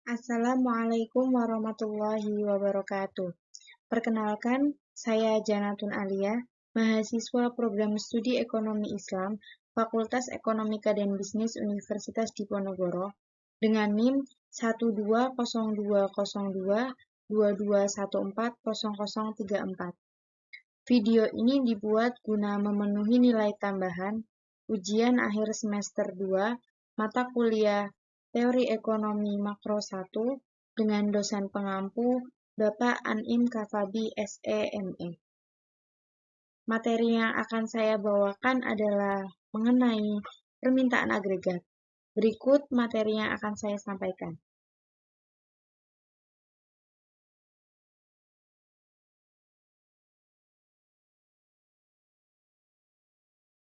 Assalamualaikum warahmatullahi wabarakatuh. Perkenalkan, saya Janatun Alia, mahasiswa Program Studi Ekonomi Islam, Fakultas Ekonomika dan Bisnis Universitas Diponegoro, dengan NIM 120202221400034. Video ini dibuat guna memenuhi nilai tambahan ujian akhir semester 2 mata kuliah Teori Ekonomi Makro 1 dengan dosen pengampu Bapak Anim Kafabi SEME. Materi yang akan saya bawakan adalah mengenai permintaan agregat. Berikut materi yang akan saya sampaikan.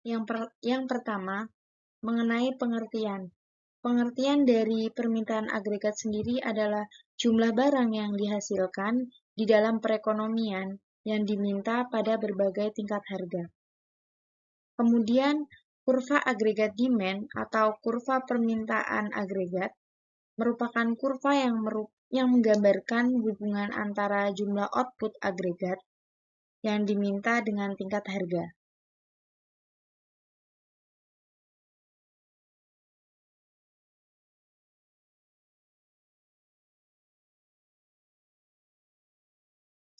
Yang pertama, mengenai pengertian. Pengertian dari permintaan agregat sendiri adalah jumlah barang yang dihasilkan di dalam perekonomian yang diminta pada berbagai tingkat harga. Kemudian, kurva agregat demand atau kurva permintaan agregat merupakan kurva yang menggambarkan hubungan antara jumlah output agregat yang diminta dengan tingkat harga.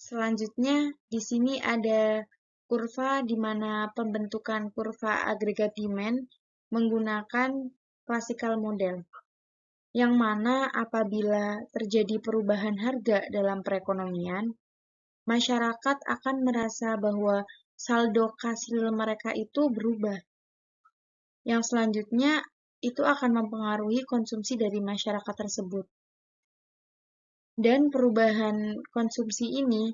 Selanjutnya, di sini ada kurva di mana pembentukan kurva agregat demand menggunakan classical model, yang mana apabila terjadi perubahan harga dalam perekonomian, masyarakat akan merasa bahwa saldo hasil mereka itu berubah. Yang selanjutnya, itu akan mempengaruhi konsumsi dari masyarakat tersebut. Dan perubahan konsumsi ini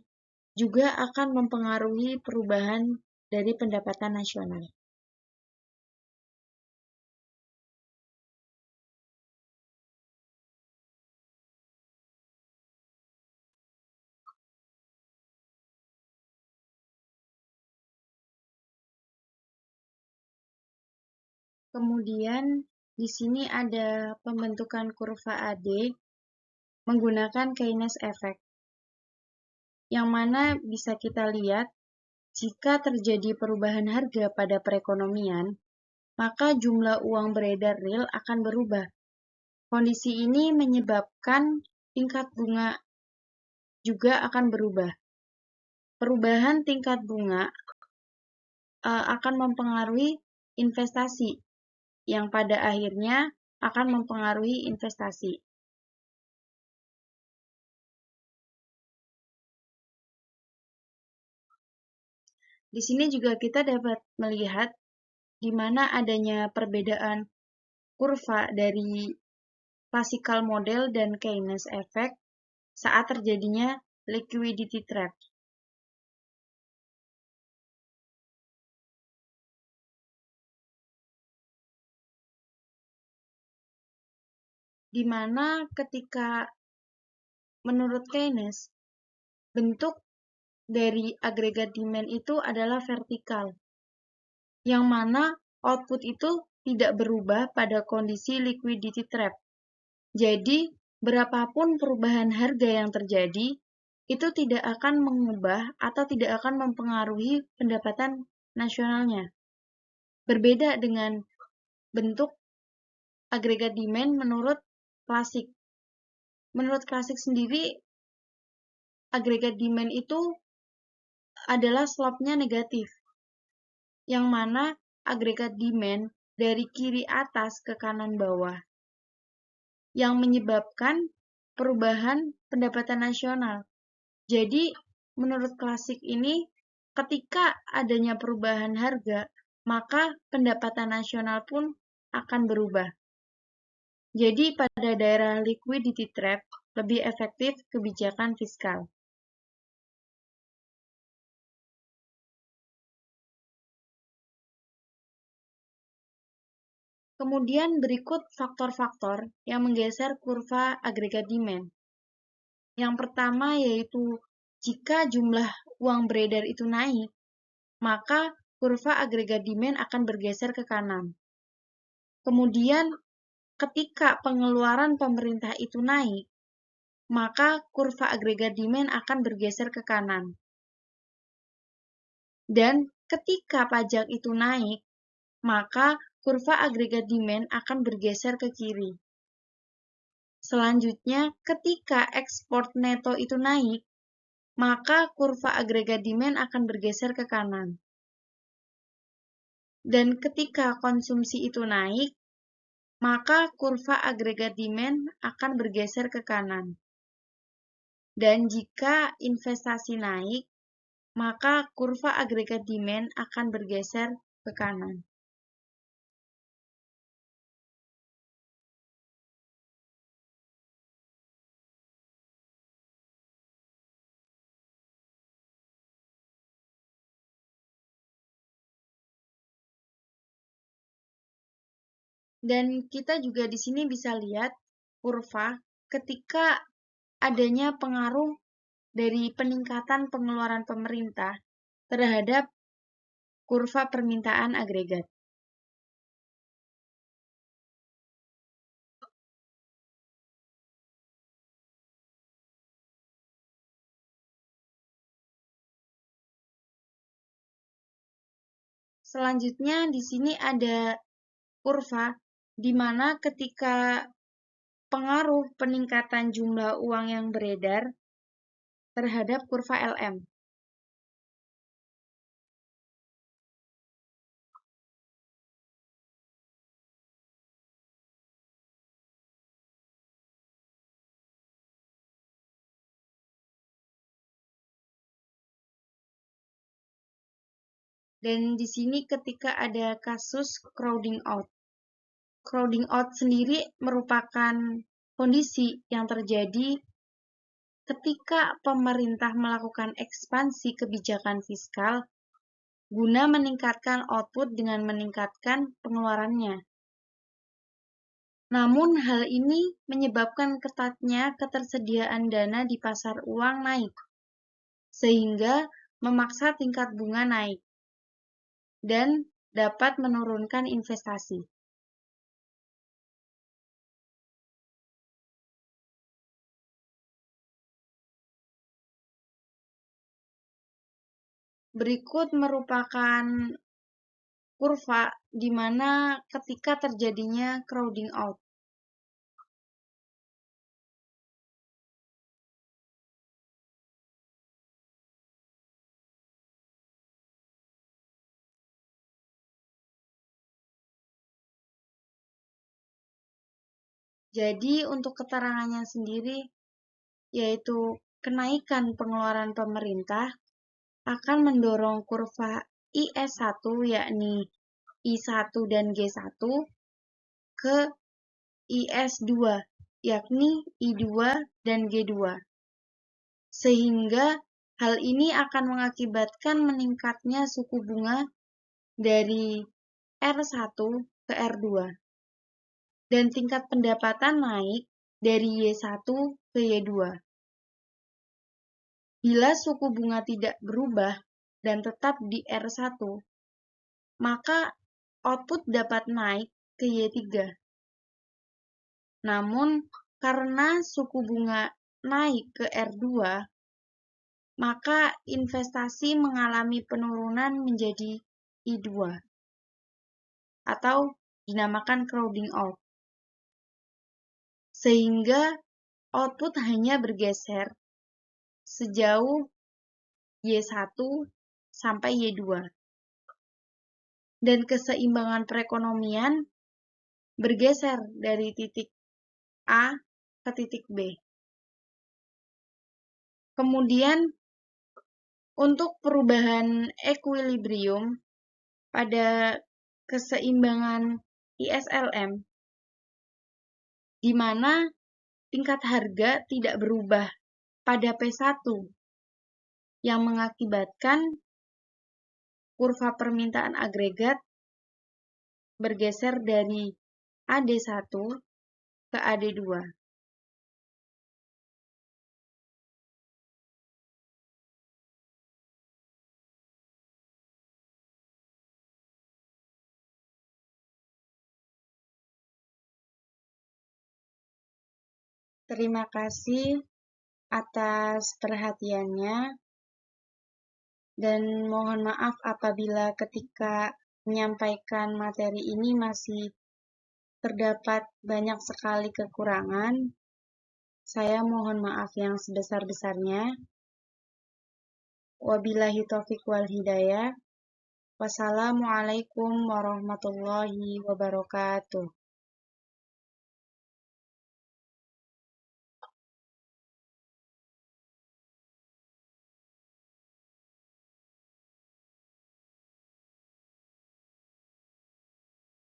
juga akan mempengaruhi perubahan dari pendapatan nasional. Kemudian di sini ada pembentukan kurva AD menggunakan Keynes Effect, yang mana bisa kita lihat jika terjadi perubahan harga pada perekonomian, maka jumlah uang beredar real akan berubah. Kondisi ini menyebabkan tingkat bunga juga akan berubah. Perubahan tingkat bunga akan mempengaruhi investasi, yang pada akhirnya akan mempengaruhi investasi. Di sini juga kita dapat melihat di mana adanya perbedaan kurva dari classical model dan Keynes effect saat terjadinya liquidity trap. Di mana ketika menurut Keynes, bentuk dari agregat demand itu adalah vertikal, yang mana output itu tidak berubah pada kondisi liquidity trap. Jadi, berapapun perubahan harga yang terjadi, itu tidak akan mengubah atau tidak akan mempengaruhi pendapatan nasionalnya. Berbeda dengan bentuk agregat demand menurut klasik. Menurut klasik sendiri, agregat demand itu adalah slope-nya negatif, yang mana agregat demand dari kiri atas ke kanan bawah, yang menyebabkan perubahan pendapatan nasional. Jadi, menurut klasik ini, ketika adanya perubahan harga, maka pendapatan nasional pun akan berubah. Jadi, pada daerah liquidity trap, lebih efektif kebijakan fiskal. Kemudian berikut faktor-faktor yang menggeser kurva agregat demand. Yang pertama yaitu jika jumlah uang beredar itu naik, maka kurva agregat demand akan bergeser ke kanan. Kemudian ketika pengeluaran pemerintah itu naik, maka kurva agregat demand akan bergeser ke kanan. Dan ketika pajak itu naik, maka kurva agregat demand akan bergeser ke kiri. Selanjutnya, ketika ekspor neto itu naik, maka kurva agregat demand akan bergeser ke kanan. Dan ketika konsumsi itu naik, maka kurva agregat demand akan bergeser ke kanan. Dan jika investasi naik, maka kurva agregat demand akan bergeser ke kanan. Dan kita juga di sini bisa lihat kurva ketika adanya pengaruh dari peningkatan pengeluaran pemerintah terhadap kurva permintaan agregat. Selanjutnya di sini ada kurva di mana ketika pengaruh peningkatan jumlah uang yang beredar terhadap kurva LM. Dan di sini ketika ada kasus crowding out. Crowding out sendiri merupakan kondisi yang terjadi ketika pemerintah melakukan ekspansi kebijakan fiskal guna meningkatkan output dengan meningkatkan pengeluarannya. Namun hal ini menyebabkan ketatnya ketersediaan dana di pasar uang naik, sehingga memaksa tingkat bunga naik dan dapat menurunkan investasi. Berikut merupakan kurva di mana ketika terjadinya crowding out. Jadi untuk keterangannya sendiri, yaitu kenaikan pengeluaran pemerintah akan mendorong kurva IS1 yakni I1 dan G1 ke IS2 yakni I2 dan G2. Sehingga hal ini akan mengakibatkan meningkatnya suku bunga dari R1 ke R2 dan tingkat pendapatan naik dari Y1 ke Y2. Bila suku bunga tidak berubah dan tetap di R1, maka output dapat naik ke Y3. Namun, karena suku bunga naik ke R2, maka investasi mengalami penurunan menjadi I2 atau dinamakan crowding out. Sehingga output hanya bergeser sejauh Y1 sampai Y2. Dan keseimbangan perekonomian bergeser dari titik A ke titik B. Kemudian untuk perubahan equilibrium pada keseimbangan ISLM, di mana tingkat harga tidak berubah pada P1, yang mengakibatkan kurva permintaan agregat bergeser dari AD1 ke AD2. Terima kasih. atas perhatiannya dan mohon maaf apabila ketika menyampaikan materi ini masih terdapat banyak sekali kekurangan. Saya mohon maaf yang sebesar-besarnya. Wabillahi taufiq wal hidayah. Wassalamualaikum warahmatullahi wabarakatuh.